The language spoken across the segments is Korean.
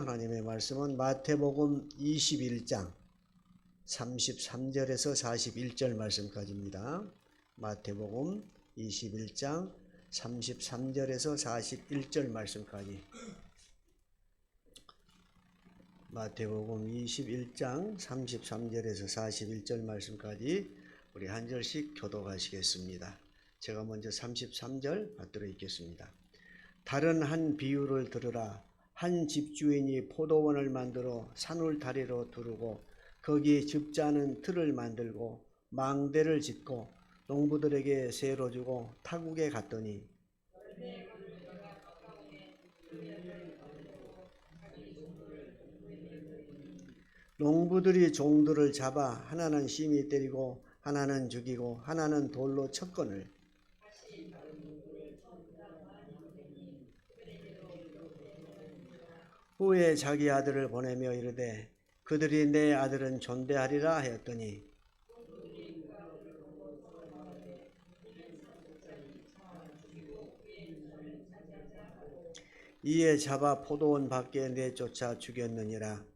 하나님의 말씀은 마태복음 21장 33절에서 41절 말씀까지입니다. 마태복음 21장 33절에서 41절 말씀까지. 마태복음 21장 33절에서 41절 말씀까지 우리 한 절씩 교독하시겠습니다. 제가 먼저 33절 받들어 읽겠습니다. 다른 한 비유를 들으라. 한 집주인이 포도원을 만들어 산울타리로 두르고 거기에 즙자는 틀을 만들고 망대를 짓고 농부들에게 세로 주고 타국에 갔더니 농부들이 종들을 잡아 하나는 심히 때리고 하나는 죽이고 하나는 돌로 쳤거늘 후에 자기 아들을 보내며 이르되 그들이 내 아들은 존대하리라 하였더니 이에 잡아 포도원 밖에 내쫓아 죽였느니라.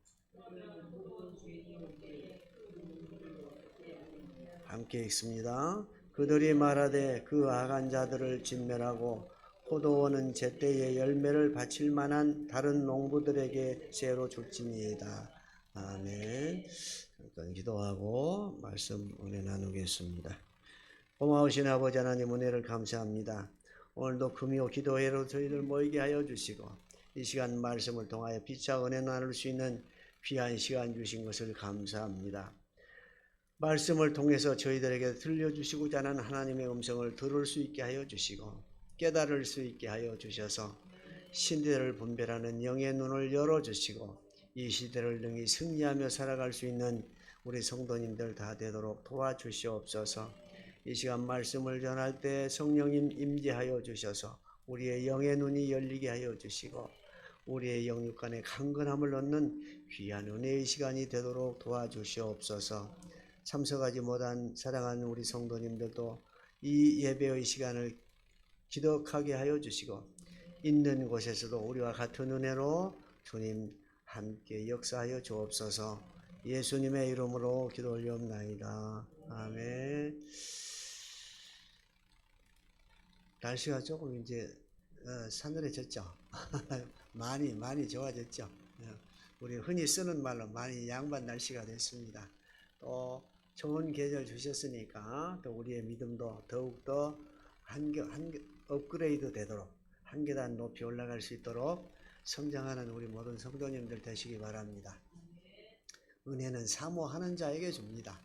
함께 읽습니다. 그들이 말하되 그 악한 자들을 진멸하고 포도원은 제때에 열매를 바칠 만한 다른 농부들에게 새로 줄지니이다. 아멘. 잠깐 기도하고 말씀 은혜 나누겠습니다. 고마우신 아버지 하나님 은혜를 감사합니다. 오늘도 금요 기도회로 저희들 모이게 하여 주시고 이 시간 말씀을 통하여 피차 은혜 나눌 수 있는 귀한 시간 주신 것을 감사합니다. 말씀을 통해서 저희들에게 들려주시고자 하는 하나님의 음성을 들을 수 있게 하여 주시고 깨달을 수 있게 하여 주셔서 신대를 분별하는 영의 눈을 열어주시고 이 시대를 능히 승리하며 살아갈 수 있는 우리 성도님들 다 되도록 도와주시옵소서. 이 시간 말씀을 전할 때 성령님 임재하여 주셔서 우리의 영의 눈이 열리게 하여 주시고 우리의 영육간의 강건함을 얻는 귀한 은혜의 시간이 되도록 도와주시옵소서. 참석하지 못한 사랑하는 우리 성도님들도 이 예배의 시간을 기독하게 하여 주시고 있는 곳에서도 우리와 같은 은혜로 주님 함께 역사하여 주옵소서. 예수님의 이름으로 기도 올리옵나이다. 아멘. 날씨가 조금 이제 서늘해졌죠. 많이 좋아졌죠. 우리 흔히 쓰는 말로 많이 양반 날씨가 됐습니다. 또 좋은 계절 주셨으니까 또 우리의 믿음도 더욱더 업그레이드 되도록 한 계단 높이 올라갈 수 있도록 성장하는 우리 모든 성도님들 되시기 바랍니다. 은혜는 사모하는 자에게 줍니다.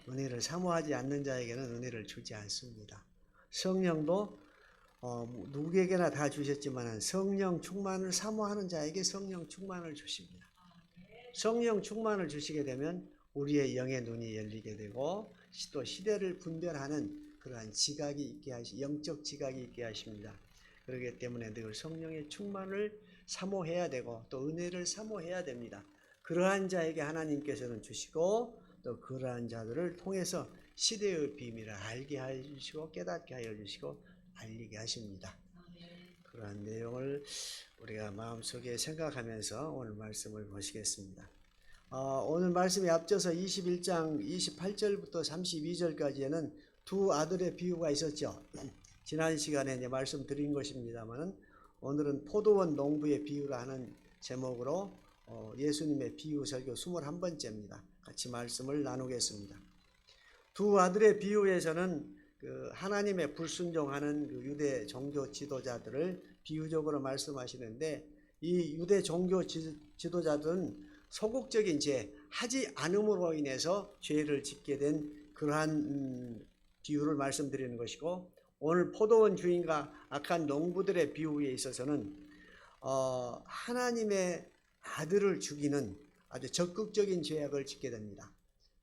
은혜를 사모하지 않는 자에게는 은혜를 주지 않습니다. 성령도 누구에게나 다 주셨지만 성령 충만을 사모하는 자에게 성령 충만을 주십니다. 성령 충만을 주시게 되면 우리의 영의 눈이 열리게 되고 또 시대를 분별하는 그러한 지각이 있게 영적 지각이 있게 하십니다. 그렇기 때문에 늘 성령의 충만을 사모해야 되고 또 은혜를 사모해야 됩니다. 그러한 자에게 하나님께서는 주시고 또 그러한 자들을 통해서 시대의 비밀을 알게 하여 주시고 깨닫게 하여 주시고 알리게 하십니다. 그러한 내용을 우리가 마음속에 생각하면서 오늘 말씀을 보시겠습니다. 오늘 말씀에 앞서서 21장 28절부터 32절까지에는 두 아들의 비유가 있었죠. 지난 시간에 이제 말씀드린 것입니다만 오늘은 포도원 농부의 비유라 하는 제목으로 예수님의 비유 설교 21번째입니다. 같이 말씀을 나누겠습니다. 두 아들의 비유에서는 그 하나님의 불순종하는 그 유대 종교 지도자들을 비유적으로 말씀하시는데 이 유대 종교 지도자들은 소극적인 죄, 하지 않음으로 인해서 죄를 짓게 된 그러한 비유를 말씀드리는 것이고 오늘 포도원 주인과 악한 농부들의 비유에 있어서는 하나님의 아들을 죽이는 아주 적극적인 죄악을 짓게 됩니다.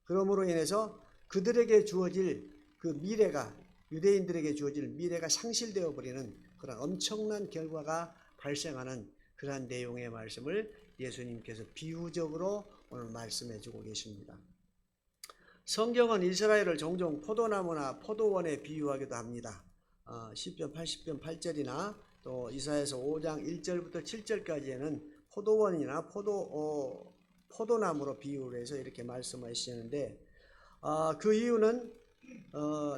그러므로 인해서 그들에게 주어질 그 미래가 유대인들에게 주어질 미래가 상실되어 버리는 그런 엄청난 결과가 발생하는 그러한 내용의 말씀을 예수님께서 비유적으로 오늘 말씀해 주고 계십니다. 성경은 이스라엘을 종종 포도나무나 포도원에 비유하기도 합니다. 시편 80편 8절이나 또 이사야서 5장 1절부터 7절까지에는 포도원이나 포도나무로 비유를 해서 이렇게 말씀하시는데, 그 이유는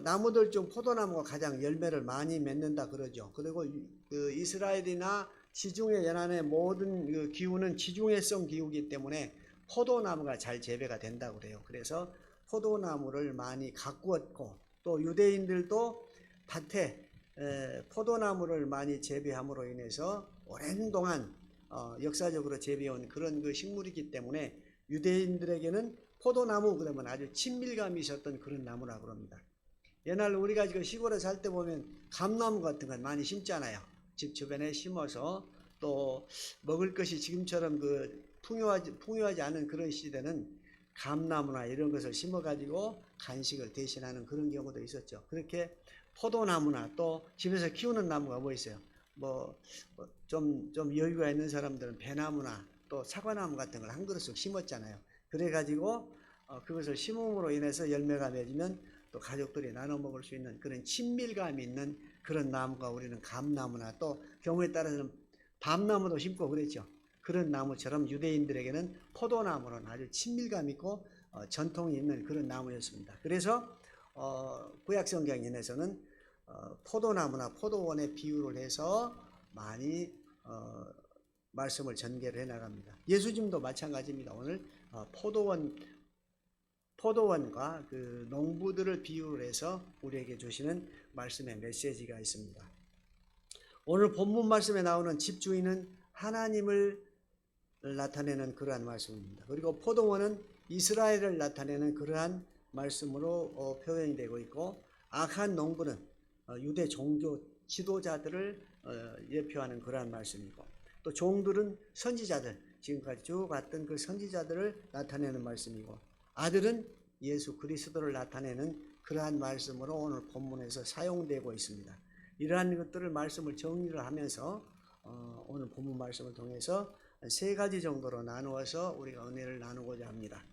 나무들 중 포도나무가 가장 열매를 많이 맺는다 그러죠. 그리고 그 이스라엘이나 지중해 연안의 모든 그 기후는 지중해성 기후이기 때문에 포도나무가 잘 재배가 된다고 그래요. 그래서 포도나무를 많이 가꾸었고, 또 유대인들도 밭에 포도나무를 많이 재배함으로 인해서 오랜 동안 역사적으로 재배해온 그런 그 식물이기 때문에 유대인들에게는 포도나무 그러면 아주 친밀감이 있었던 그런 나무라고 합니다. 옛날 우리가 지금 시골에 살 때 보면 감나무 같은 건 많이 심잖아요. 집 주변에 심어서, 또 먹을 것이 지금처럼 그 풍요하지 않은 그런 시대는 감나무나 이런 것을 심어가지고 간식을 대신하는 그런 경우도 있었죠. 그렇게 포도나무나 또 집에서 키우는 나무가 뭐 있어요? 좀 여유가 있는 사람들은 배나무나 또 사과나무 같은 걸 한 그루씩 심었잖아요. 그래가지고 그것을 심음으로 인해서 열매가 맺으면 또 가족들이 나눠 먹을 수 있는 그런 친밀감이 있는 그런 나무가 우리는 감나무나, 또 경우에 따라서는 밤나무도 심고 그랬죠. 그런 나무처럼 유대인들에게는 포도나무는 아주 친밀감 있고 전통이 있는 그런 나무였습니다. 그래서 구약성경에서는 포도나무나 포도원의 비유를 해서 많이 말씀을 전개를 해나갑니다. 예수님도 마찬가지입니다. 오늘 포도원과 그 농부들을 비유를 해서 우리에게 주시는 말씀의 메시지가 있습니다. 오늘 본문 말씀에 나오는 집주인은 하나님을 나타내는 그러한 말씀입니다. 그리고 포도원은 이스라엘을 나타내는 그러한 말씀으로 표현이 되고 있고, 악한 농부는 유대 종교 지도자들을 예표하는 그러한 말씀이고, 또 종들은 선지자들, 지금까지 쭉 왔던 그 선지자들을 나타내는 말씀이고, 아들은 예수 그리스도를 나타내는 그러한 말씀으로 오늘 본문에서 사용되고 있습니다. 이러한 것들을 말씀을 정리를 하면서 오늘 본문 말씀을 통해서 세 가지 정도로 나누어서 우리가 은혜를 나누고자 합니다.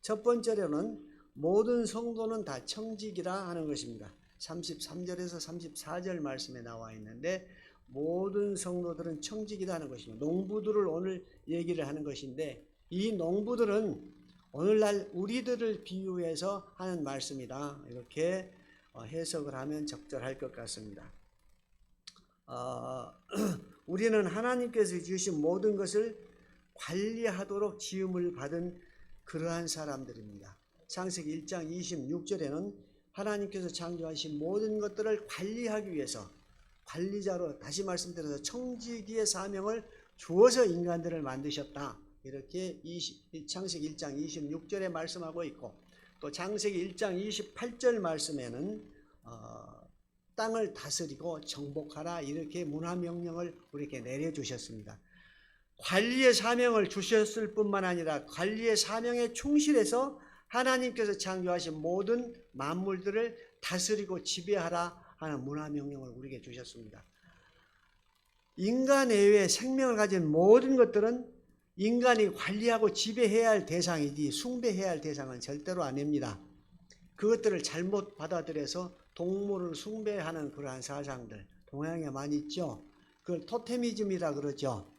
첫 번째로는 모든 성도는 다 청직이라 하는 것입니다. 33절에서 34절 말씀에 나와 있는데, 모든 성도들은 청직이라 하는 것입니다. 농부들을 오늘 얘기를 하는 것인데, 이 농부들은 오늘날 우리들을 비유해서 하는 말씀이다, 이렇게 해석을 하면 적절할 것 같습니다. 우리는 하나님께서 주신 모든 것을 관리하도록 지음을 받은 그러한 사람들입니다. 창세기 1장 26절에는 하나님께서 창조하신 모든 것들을 관리하기 위해서 관리자로, 다시 말씀드려서 청지기의 사명을 주어서 인간들을 만드셨다, 이렇게 창세기 1장 26절에 말씀하고 있고, 또 창세기 1장 28절 말씀에는 땅을 다스리고 정복하라, 이렇게 문화명령을 우리에게 내려주셨습니다. 관리의 사명을 주셨을 뿐만 아니라 관리의 사명에 충실해서 하나님께서 창조하신 모든 만물들을 다스리고 지배하라 하는 문화명령을 우리에게 주셨습니다. 인간 외에 생명을 가진 모든 것들은 인간이 관리하고 지배해야 할 대상이지 숭배해야 할 대상은 절대로 아닙니다. 그것들을 잘못 받아들여서 동물을 숭배하는 그러한 사상들 동양에 많이 있죠. 그걸 토테미즘이라 그러죠.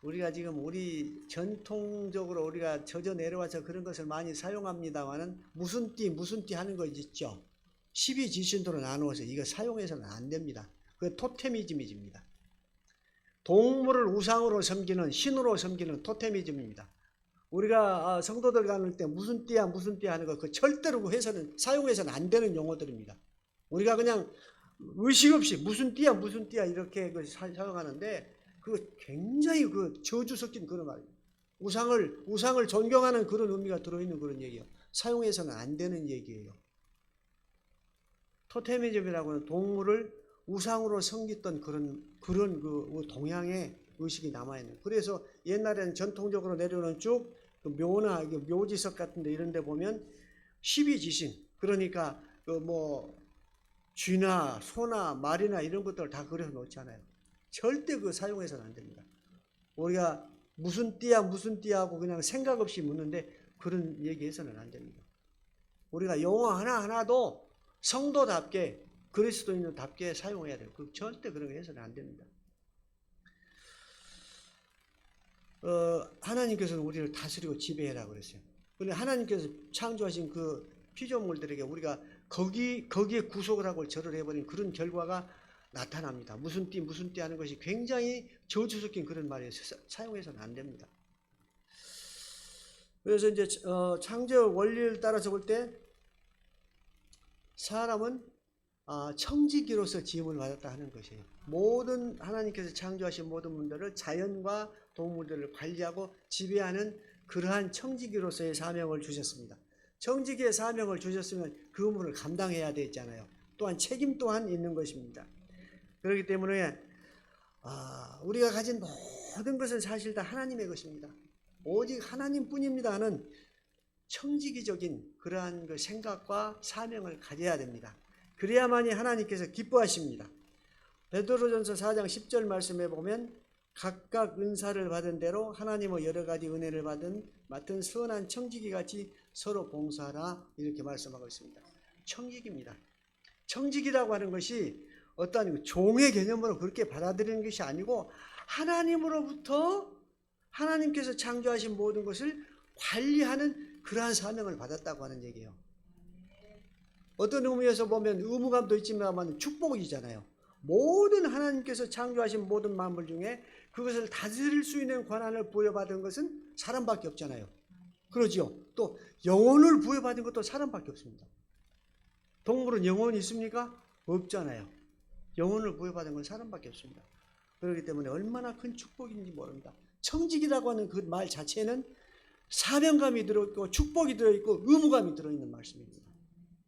우리가 지금 우리 전통적으로 우리가 젖어 내려와서 그런 것을 많이 사용합니다만은 무슨 띠 하는 거 있죠. 12지신도로 나누어서 이거 사용해서는 안 됩니다. 그 토테미즘입니다. 동물을 우상으로 섬기는, 신으로 섬기는 토테미즘입니다. 우리가 성도들 가는 때 무슨 띠야 하는 거 그 절대로 사용해서는 안 되는 용어들입니다. 우리가 그냥 의식 없이 무슨 띠야 이렇게 사용하는데, 그거 굉장히 그 저주 섞인 그런 말이에요. 우상을 존경하는 그런 의미가 들어있는 그런 얘기예요. 사용해서는 안 되는 얘기예요. 토테미즘이라고 하는 동물을 우상으로 섬겼던 그런 그 동양의 의식이 남아있는. 그래서 옛날에는 전통적으로 내려오는 쭉 그 묘나 묘지석 같은 데 이런 데 보면 12지신, 그러니까 그 쥐나 소나 말이나 이런 것들을 다 그려 놓잖아요. 절대 그거 사용해서는 안 됩니다. 우리가 무슨 띠야 하고 그냥 생각 없이 묻는데 그런 얘기해서는 안 됩니다. 우리가 용어 하나하나도 성도답게 그리스도인답게 사용해야 돼요. 절대 그런 거 해서는 안 됩니다. 하나님께서는 우리를 다스리고 지배해라 그랬어요. 그런데 하나님께서 창조하신 그 피조물들에게 우리가 거기에 구속을 하고 절을 해버린 그런 결과가 나타납니다. 무슨 띠 하는 것이 굉장히 저주 섞인 그런 말이에요. 사용해서는 안 됩니다. 그래서 이제 창조 원리를 따라서 볼 때 사람은 청지기로서 지음을 받았다 하는 것이에요. 모든 하나님께서 창조하신 모든 분들을 자연과 동물들을 관리하고 지배하는 그러한 청지기로서의 사명을 주셨습니다. 청지기의 사명을 주셨으면 그 의무를 감당해야 되잖아요. 또한 책임 또한 있는 것입니다. 그렇기 때문에 우리가 가진 모든 것은 사실 다 하나님의 것입니다. 오직 하나님뿐입니다 하는 청지기적인 그러한 그 생각과 사명을 가져야 됩니다. 그래야만이 하나님께서 기뻐하십니다. 베드로전서 4장 10절 말씀에 보면 각각 은사를 받은 대로 하나님의 여러 가지 은혜를 맡은 선한 청지기 같이 서로 봉사하라 이렇게 말씀하고 있습니다. 청지기입니다. 청지기라고 하는 것이 어떤 종의 개념으로 그렇게 받아들이는 것이 아니고 하나님으로부터 하나님께서 창조하신 모든 것을 관리하는 그러한 사명을 받았다고 하는 얘기예요. 어떤 의미에서 보면 의무감도 있지만 축복이잖아요. 모든 하나님께서 창조하신 모든 만물 중에 그것을 다스릴 수 있는 권한을 부여받은 것은 사람밖에 없잖아요. 그러죠. 또 영혼을 부여받은 것도 사람밖에 없습니다. 동물은 영혼이 있습니까? 없잖아요. 영혼을 부여받은 건 사람밖에 없습니다. 그렇기 때문에 얼마나 큰 축복인지 모릅니다. 청직이라고 하는 그 말 자체는 사명감이 들어있고 축복이 들어있고 의무감이 들어있는 말씀입니다.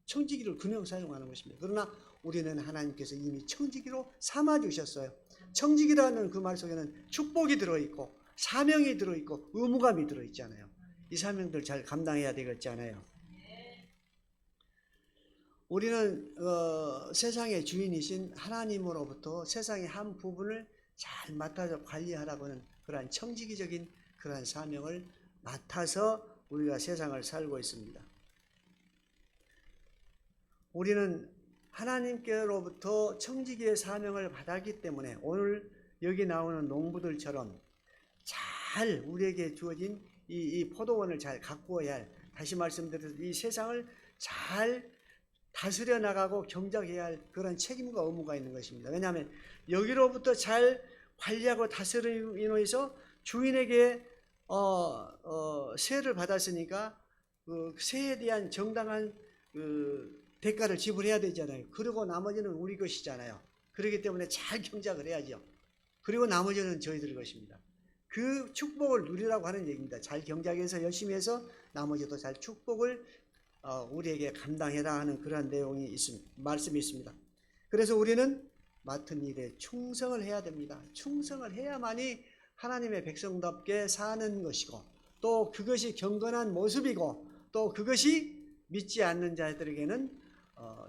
청지기를 그냥 사용하는 것입니다. 그러나 우리는 하나님께서 이미 청지기로 삼아주셨어요. 청지기라는 그 말 속에는 축복이 들어있고 사명이 들어있고 의무감이 들어있잖아요. 이 사명들 잘 감당해야 되겠잖아요. 우리는 세상의 주인이신 하나님으로부터 세상의 한 부분을 잘 맡아서 관리하라고 하는 그러한 청지기적인 그러한 사명을 맡아서 우리가 세상을 살고 있습니다. 우리는 하나님께로부터 청지기의 사명을 받았기 때문에 오늘 여기 나오는 농부들처럼 잘 우리에게 주어진 이 포도원을 잘 가꾸어야 할, 다시 말씀드려서 이 세상을 잘 다스려 나가고 경작해야 할 그런 책임과 의무가 있는 것입니다. 왜냐하면 여기로부터 잘 관리하고 다스림으로 인해서 주인에게 세를 받았으니까 그 세에 대한 정당한 대가를 지불해야 되잖아요. 그리고 나머지는 우리 것이잖아요. 그렇기 때문에 잘 경작을 해야죠. 그리고 나머지는 저희들 것입니다. 그 축복을 누리라고 하는 얘기입니다. 잘 경작해서 열심히 해서 나머지도 잘 축복을 우리에게 감당해라 하는 그런 내용이 말씀이 있습니다. 그래서 우리는 맡은 일에 충성을 해야 됩니다. 충성을 해야만이 하나님의 백성답게 사는 것이고 또 그것이 경건한 모습이고 또 그것이 믿지 않는 자들에게는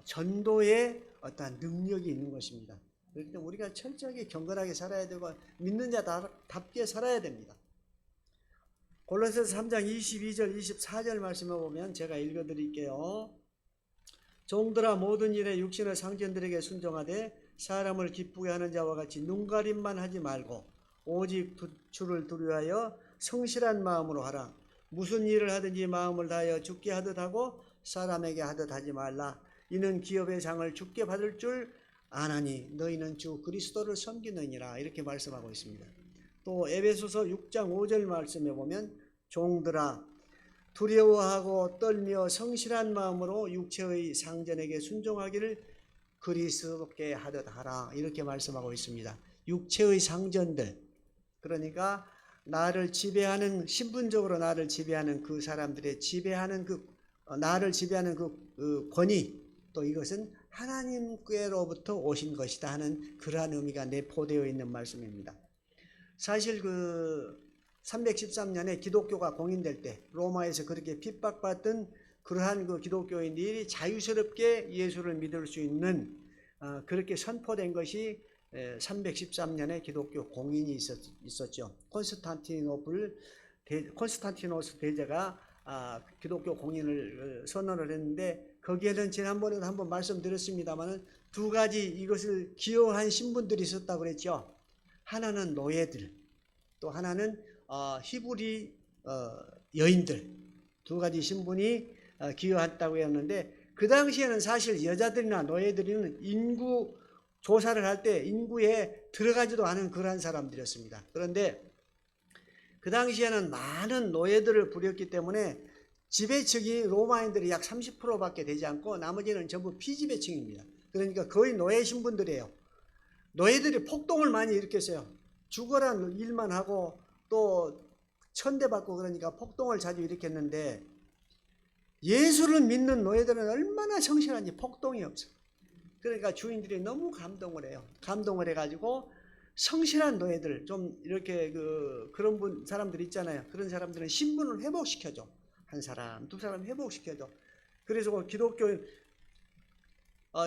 전도의 어떠한 능력이 있는 것입니다. 그렇기 때문에 우리가 철저하게 경건하게 살아야 되고 믿는 자답게 살아야 됩니다. 골로새서 3장 22절 24절 말씀을 보면 제가 읽어드릴게요. 종들아 모든 일에 육신의 상전들에게 순종하되 사람을 기쁘게 하는 자와 같이 눈가림만 하지 말고 오직 주를 두려워하여 성실한 마음으로 하라. 무슨 일을 하든지 마음을 다하여 주께 하듯 하고 사람에게 하듯 하지 말라. 이는 기업의 상을 주께 받을 줄 아나니 너희는 주 그리스도를 섬기느니라. 이렇게 말씀하고 있습니다. 또 에베소서 6장 5절 말씀에 보면 종들아 두려워하고 떨며 성실한 마음으로 육체의 상전에게 순종하기를 그리스도께 하듯 하라. 이렇게 말씀하고 있습니다. 육체의 상전들, 그러니까 나를 지배하는, 신분적으로 나를 지배하는 그 사람들의 지배하는 나를 지배하는 그 권위, 또 이것은 하나님께로부터 오신 것이다 하는 그러한 의미가 내포되어 있는 말씀입니다. 사실 313년에 기독교가 공인될 때 로마에서 그렇게 핍박받던 그러한 그 기독교인들이 자유스럽게 예수를 믿을 수 있는 그렇게 선포된 것이 313년에 기독교 공인이 있었죠. 콘스탄티노스 대제가 기독교 공인을 선언을 했는데 거기에는 지난번에도 한번 말씀드렸습니다만 두 가지 이것을 기여한 신분들이 있었다고 그랬죠. 하나는 노예들, 또 하나는 히브리 여인들 두 가지 신분이 기여했다고 했는데, 그 당시에는 사실 여자들이나 노예들은 인구 조사를 할 때 인구에 들어가지도 않은 그러한 사람들이었습니다. 그런데 그 당시에는 많은 노예들을 부렸기 때문에 지배층이 로마인들이 약 30%밖에 되지 않고 나머지는 전부 피지배층입니다. 그러니까 거의 노예 신분들이에요. 노예들이 폭동을 많이 일으켰어요. 죽어란 일만 하고 또 천대받고 그러니까 폭동을 자주 일으켰는데, 예수를 믿는 노예들은 얼마나 성실한지 폭동이 없어. 그러니까 주인들이 너무 감동을 해요. 감동을 해가지고 성실한 노예들, 좀 이렇게 그런 사람들 있잖아요. 그런 사람들은 신분을 회복시켜줘. 한 사람, 두 사람 회복시켜줘. 그래서 기독교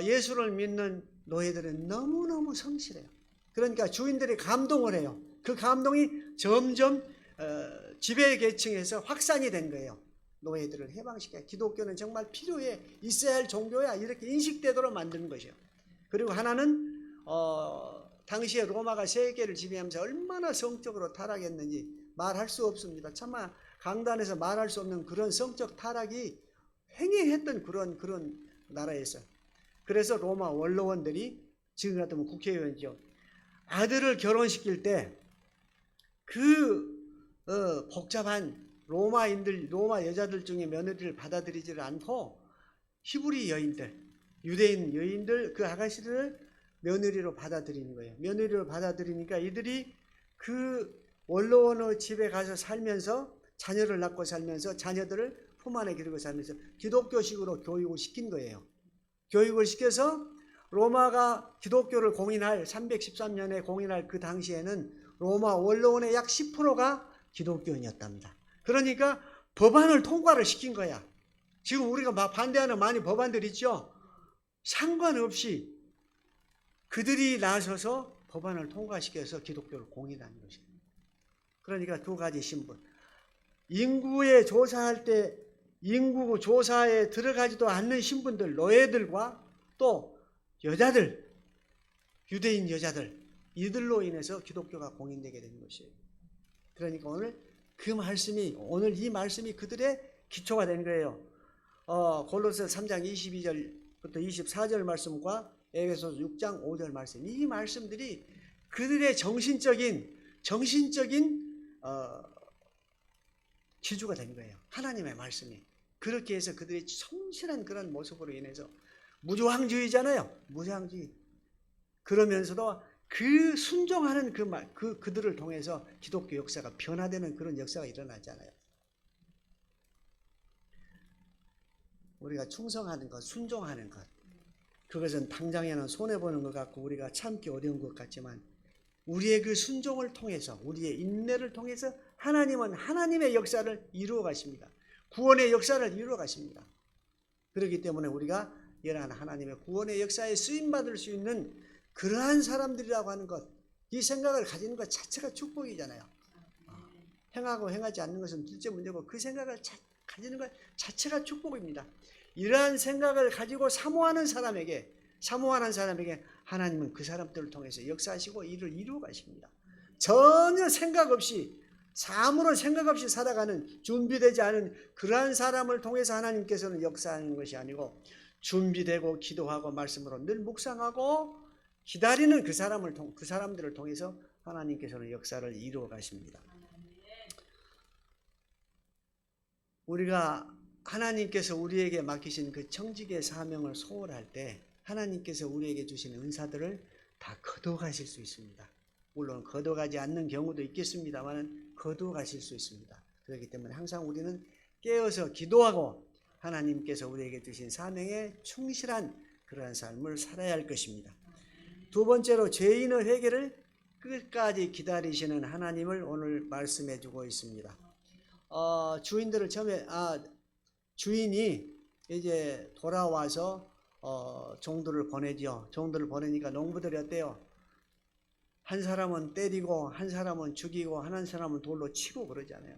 예수를 믿는 노예들은 너무너무 성실해요. 그러니까 주인들이 감동을 해요. 그 감동이 점점 지배계층에서 확산이 된 거예요. 노예들을 해방시켜. 기독교는 정말 필요해, 있어야 할 종교야, 이렇게 인식되도록 만드는 것이에요. 그리고 하나는 당시에 로마가 세계를 지배하면서 얼마나 성적으로 타락했는지 말할 수 없습니다. 참아 강단에서 말할 수 없는 그런 성적 타락이 횡행했던 그런 나라였어요. 그래서 로마 원로원들이, 지금 같으면 국회의원이죠, 아들을 결혼시킬 때 복잡한 로마 여자들 중에 며느리를 받아들이지를 않고 히브리 여인들, 유대인 여인들, 그 아가씨를 며느리로 받아들이는 거예요. 며느리로 받아들이니까 이들이 그 원로원의 집에 가서 살면서 자녀를 낳고 살면서 자녀들을 품 안에 기르고 살면서 기독교식으로 교육을 시킨 거예요. 교육을 시켜서 로마가 기독교를 공인할 313년에 공인할 그 당시에는 로마 원로원의 약 10%가 기독교인이었답니다. 그러니까 법안을 통과를 시킨 거야. 지금 우리가 막 반대하는 많이 법안들 있죠. 상관없이 그들이 나서서 법안을 통과시켜서 기독교를 공인하는 것이에요. 그러니까 두 가지 신분. 인구에 조사할 때 인구 조사에 들어가지도 않는 신분들, 노예들과 또 여자들, 유대인 여자들, 이들로 인해서 기독교가 공인되게 된 것이에요. 그러니까 오늘 이 말씀이 그들의 기초가 된 거예요. 골로새 3장 22절부터 24절 말씀과 에베소서 6장 5절 말씀, 이 말씀들이 그들의 정신적인 기주가 된 거예요. 하나님의 말씀이. 그렇게 해서 그들의 성실한 그런 모습으로 인해서, 무조항주의잖아요. 무조항주의. 그러면서도 그 순종하는 그들을 통해서 기독교 역사가 변화되는 그런 역사가 일어나잖아요. 우리가 충성하는 것, 순종하는 것, 그것은 당장에는 손해보는 것 같고 우리가 참기 어려운 것 같지만, 우리의 그 순종을 통해서, 우리의 인내를 통해서 하나님은 하나님의 역사를 이루어 가십니다. 구원의 역사를 이루어 가십니다. 그렇기 때문에 우리가 이러한 하나님의 구원의 역사에 쓰임받을 수 있는 그러한 사람들이라고 하는 것, 이 생각을 가지는 것 자체가 축복이잖아요. 행하고 행하지 않는 것은 둘째 문제고, 그 생각을 가지는 것 자체가 축복입니다. 이러한 생각을 가지고 사모하는 사람에게 하나님은 그 사람들을 통해서 역사하시고 일을 이루어 가십니다. 전혀 생각 없이, 아무런 생각 없이 살아가는, 준비되지 않은 그러한 사람을 통해서 하나님께서는 역사하는 것이 아니고, 준비되고 기도하고 말씀으로 늘 묵상하고 기다리는 그 사람들을 통해서 하나님께서는 역사를 이루어 가십니다. 우리가 하나님께서 우리에게 맡기신 그 청직의 사명을 소홀할 때 하나님께서 우리에게 주신 은사들을 다 거둬가실 수 있습니다. 물론 거둬가지 않는 경우도 있겠습니다만 거둬가실 수 있습니다. 그렇기 때문에 항상 우리는 깨어서 기도하고 하나님께서 우리에게 주신 사명에 충실한 그러한 삶을 살아야 할 것입니다. 두 번째로, 죄인의 회개를 끝까지 기다리시는 하나님을 오늘 말씀해 주고 있습니다. 주인들을 처음에 주인이 이제 돌아와서 종들을 보내죠. 종들을 보내니까 농부들이 어때요? 한 사람은 때리고 한 사람은 죽이고 한 사람은 돌로 치고 그러잖아요.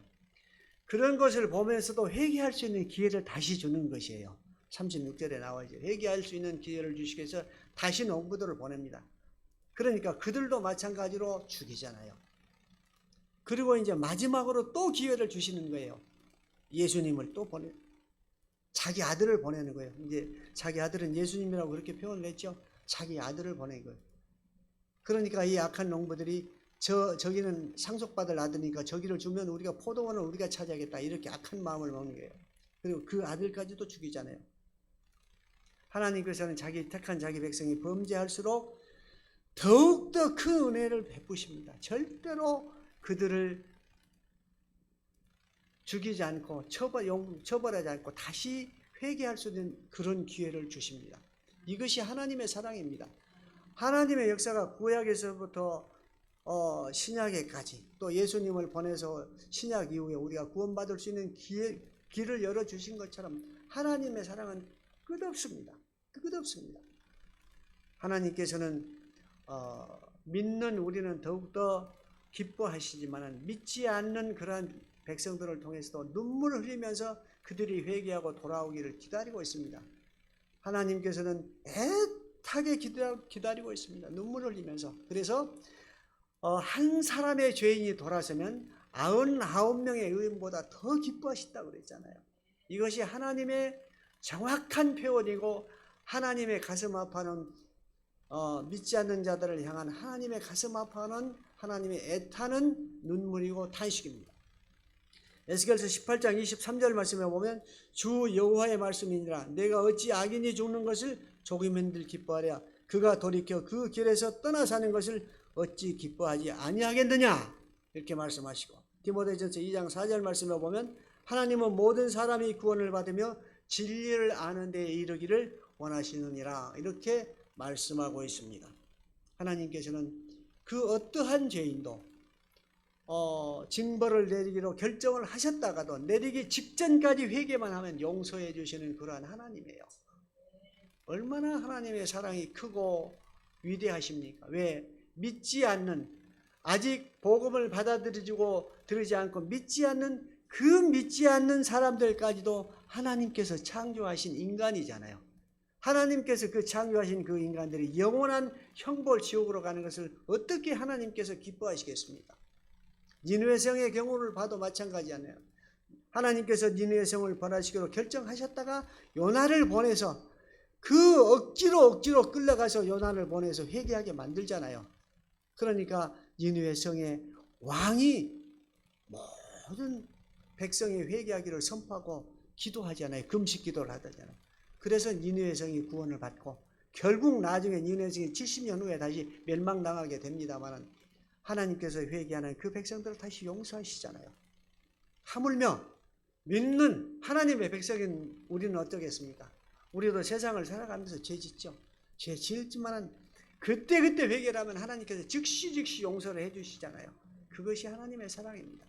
그런 것을 보면서도 회개할 수 있는 기회를 다시 주는 것이에요. 36절에 나와있죠. 회개할 수 있는 기회를 주시기 위해서 다시 농부들을 보냅니다. 그러니까 그들도 마찬가지로 죽이잖아요. 그리고 이제 마지막으로 또 기회를 주시는 거예요. 예수님을 또 자기 아들을 보내는 거예요. 이제 자기 아들은 예수님이라고 그렇게 표현을 했죠. 자기 아들을 보낸 거예요. 그러니까 이 악한 농부들이 저기는 상속받을 아들이니까 저기를 주면 우리가 포도원을 우리가 차지하겠다, 이렇게 악한 마음을 먹는 거예요. 그리고 그 아들까지도 죽이잖아요. 하나님께서는 자기 택한 자기 백성이 범죄할수록 더욱더 큰 은혜를 베푸십니다. 절대로 그들을 죽이지 않고 처벌하지 않고 다시 회개할 수 있는 그런 기회를 주십니다. 이것이 하나님의 사랑입니다. 하나님의 역사가 구약에서부터 신약에까지, 또 예수님을 보내서 신약 이후에 우리가 구원받을 수 있는 길을 열어주신 것처럼 하나님의 사랑은 끝없습니다. 끝없습니다. 하나님께서는 믿는 우리는 더욱더 기뻐하시지만 믿지 않는 그러한 백성들을 통해서도 눈물을 흘리면서 그들이 회개하고 돌아오기를 기다리고 있습니다. 하나님께서는 애타게 기다리고 있습니다. 눈물을 흘리면서. 그래서 한 사람의 죄인이 돌아서면 99명의 의인보다 더 기뻐하신다고 그랬잖아요. 이것이 하나님의 정확한 표현이고 하나님의 가슴 아파하는 믿지 않는 자들을 향한 하나님의 가슴 아파하는 하나님의 애타는 눈물이고 탄식입니다. 에스겔서 18장 23절 말씀에 보면 주 여호와의 말씀이니라 내가 어찌 악인이 죽는 것을 조기민들 기뻐하랴 그가 돌이켜 그 길에서 떠나 사는 것을 어찌 기뻐하지 아니하겠느냐 이렇게 말씀하시고, 디모데전서 2장 4절 말씀에 보면 하나님은 모든 사람이 구원을 받으며 진리를 아는 데에 이르기를 원하시느니라 이렇게 말씀하고 있습니다. 하나님께서는 그 어떠한 죄인도 징벌을 내리기로 결정을 하셨다가도 내리기 직전까지 회개만 하면 용서해 주시는 그러한 하나님이에요. 얼마나 하나님의 사랑이 크고 위대하십니까? 왜 믿지 않는, 아직 복음을 들이지 않고 믿지 않는 사람들까지도 하나님께서 창조하신 인간이잖아요. 하나님께서 창조하신 그 인간들이 영원한 형벌 지옥으로 가는 것을 어떻게 하나님께서 기뻐하시겠습니까? 니느웨 성의 경우를 봐도 마찬가지잖아요. 하나님께서 니느웨 성을 벌하시기로 결정하셨다가 요나를 보내서 그 억지로 끌려가서 요나를 보내서 회개하게 만들잖아요. 그러니까 니느웨 성의 왕이 모든 백성이 회개하기를 선포하고 기도하잖아요. 금식 기도를 하잖아요. 그래서 니느웨 성이 구원을 받고 결국 나중에 니느웨 성이 70년 후에 다시 멸망당하게 됩니다만 하나님께서 회개하는 그 백성들을 다시 용서하시잖아요. 하물며 믿는 하나님의 백성인 우리는 어떠겠습니까? 우리도 세상을 살아가면서 죄 짓죠. 죄 지었지만 그때 회개를 하면 하나님께서 즉시 용서를 해주시잖아요. 그것이 하나님의 사랑입니다.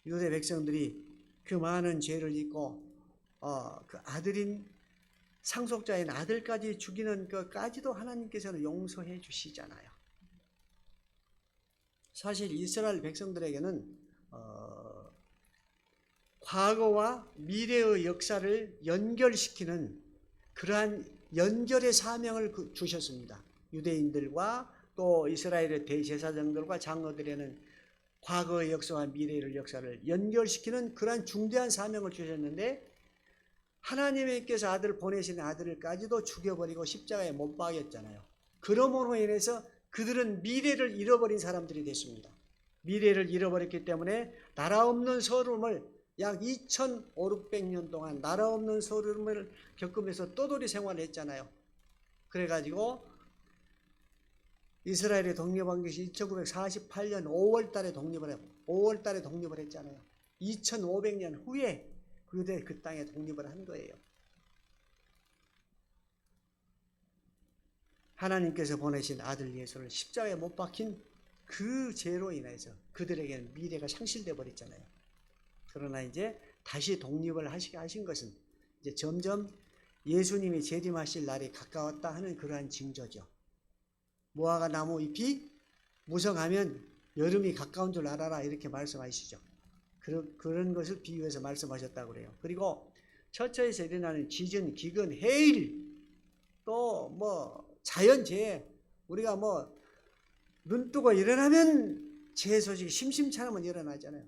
유대 백성들이 그 많은 죄를 짓고 그 아들인 상속자인 아들까지 죽이는 것까지도 하나님께서는 용서해 주시잖아요. 사실 이스라엘 백성들에게는 과거와 미래의 역사를 연결시키는 그러한 연결의 사명을 주셨습니다. 유대인들과 또 이스라엘의 대제사장들과 장로들에는 과거의 역사와 미래의 역사를 연결시키는 그러한 중대한 사명을 주셨는데 하나님께서 아들을 보내신 아들까지도 죽여버리고 십자가에 못 박였잖아요. 그러므로 인해서 그들은 미래를 잃어버린 사람들이 됐습니다. 미래를 잃어버렸기 때문에 나라 없는 서름을 약 2,500년 동안 나라 없는 서름을 겪으면서 떠돌이 생활을 했잖아요. 그래가지고 이스라엘이 독립한 것이 1948년 5월달에 독립을 했잖아요. 2,500년 후에 그 땅에 독립을 한 거예요. 하나님께서 보내신 아들 예수를 십자가에 못 박힌 그 죄로 인해서 그들에게는 미래가 상실되어 버렸잖아요. 그러나 이제 다시 독립을 하신 것은 이제 점점 예수님이 재림하실 날이 가까웠다 하는 그러한 징조죠. 무화과 나무 잎이 무성하면 여름이 가까운 줄 알아라 이렇게 말씀하시죠. 그런 것을 비유해서 말씀하셨다고 그래요. 그리고 처처에서 일어나는 지진, 기근, 해일, 또 자연재해, 우리가 눈 뜨고 일어나면 재해 소식이 심심찮으면 일어나잖아요.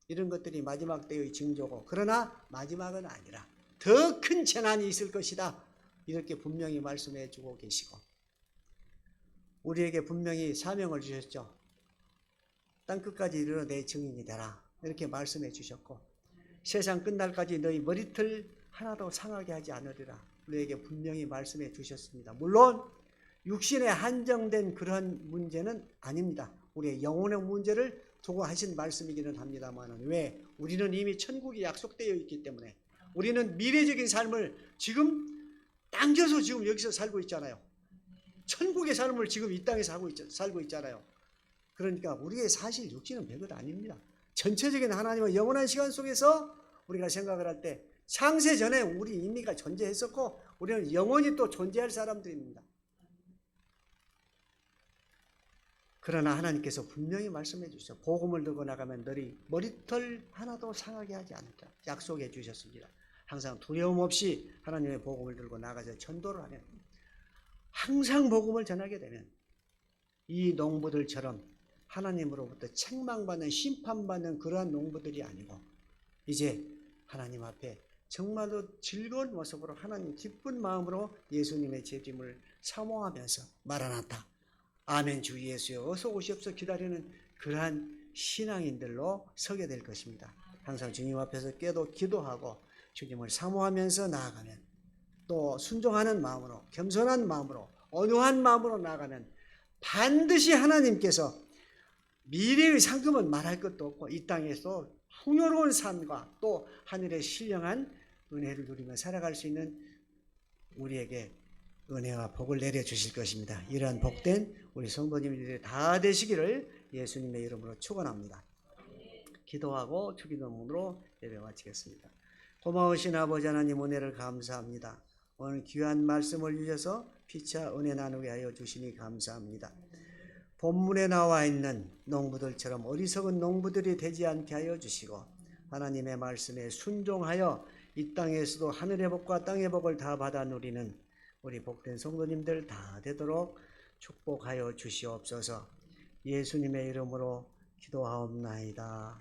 이런 것들이 마지막 때의 징조고, 그러나 마지막은 아니라 더 큰 재난이 있을 것이다, 이렇게 분명히 말씀해 주고 계시고, 우리에게 분명히 사명을 주셨죠. 땅끝까지 이르러 내 증인이 되라, 이렇게 말씀해 주셨고, 세상 끝날까지 너희 머리털 하나도 상하게 하지 않으리라, 우리에게 분명히 말씀해 주셨습니다. 물론 육신에 한정된 그런 문제는 아닙니다. 우리의 영혼의 문제를 두고 하신 말씀이기는 합니다만, 왜? 우리는 이미 천국이 약속되어 있기 때문에, 우리는 미래적인 삶을 지금 당겨서 지금 여기서 살고 있잖아요. 천국의 삶을 지금 이 땅에서 살고 있잖아요. 그러니까 우리의 사실 육신은 별것 아닙니다. 전체적인 하나님의 영원한 시간 속에서 우리가 생각을 할 때 창세 전에 우리 인미가 존재했었고, 우리는 영원히 또 존재할 사람들입니다. 그러나 하나님께서 분명히 말씀해 주셨어요. 복음을 들고 나가면 너희 머리털 하나도 상하게 하지 않을까 약속해 주셨습니다. 항상 두려움 없이 하나님의 복음을 들고 나가서 전도를 하면, 항상 복음을 전하게 되면 이 농부들처럼 하나님으로부터 책망받는, 심판받는 그러한 농부들이 아니고, 이제 하나님 앞에 정말로 즐거운 모습으로, 하나님 기쁜 마음으로 예수님의 재림을 사모하면서 마라나타, 아멘 주 예수여 어서 오시옵소서 기다리는 그러한 신앙인들로 서게 될 것입니다. 항상 주님 앞에서 기도하고 주님을 사모하면서 나아가면, 또 순종하는 마음으로, 겸손한 마음으로, 온유한 마음으로 나아가면 반드시 하나님께서 미래의 상금은 말할 것도 없고, 이 땅에서 풍요로운 삶과 또 하늘의 신령한 은혜를 누리며 살아갈 수 있는 우리에게 은혜와 복을 내려주실 것입니다. 이러한 복된 우리 성도님들이 다 되시기를 예수님의 이름으로 축원합니다. 기도하고 주기도문으로 예배 마치겠습니다. 고마우신 아버지 하나님, 은혜를 감사합니다. 오늘 귀한 말씀을 주셔서 피차 은혜 나누게 하여 주시니 감사합니다. 본문에 나와 있는 농부들처럼 어리석은 농부들이 되지 않게 하여 주시고, 하나님의 말씀에 순종하여 이 땅에서도 하늘의 복과 땅의 복을 다 받아 누리는 우리 복된 성도님들 다 되도록 축복하여 주시옵소서. 예수님의 이름으로 기도하옵나이다.